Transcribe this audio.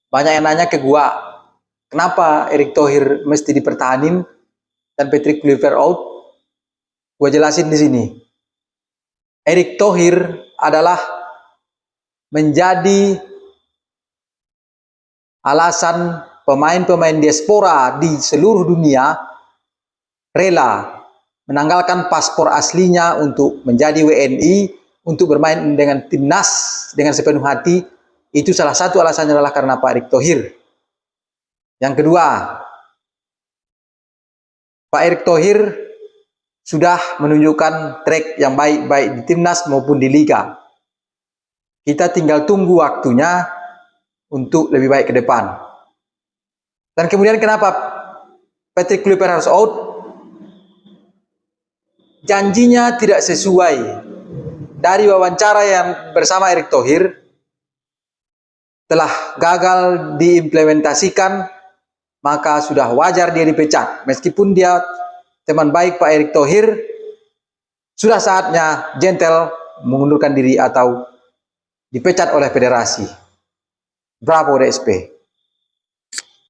Banyak yang nanya ke gua, kenapa Erick Thohir mesti dipertahanin dan Patrick Kluivert out? Gua jelasin di sini. Erick Thohir adalah menjadi alasan pemain-pemain diaspora di seluruh dunia rela menanggalkan paspor aslinya untuk menjadi WNI, untuk bermain dengan timnas dengan sepenuh hati. Itu salah satu alasannya adalah karena Pak Erick Thohir. Yang kedua, Pak Erick Thohir sudah menunjukkan track yang baik-baik di timnas maupun di liga. Kita tinggal tunggu waktunya untuk lebih baik ke depan. Dan kemudian kenapa Patrick Kluivert harus out? Janjinya tidak sesuai. Dari wawancara yang bersama Erick Thohir telah gagal diimplementasikan, maka sudah wajar dia dipecat. Meskipun dia teman baik Pak Erick Thohir, sudah saatnya gentle mengundurkan diri atau dipecat oleh federasi. Bravo DSP.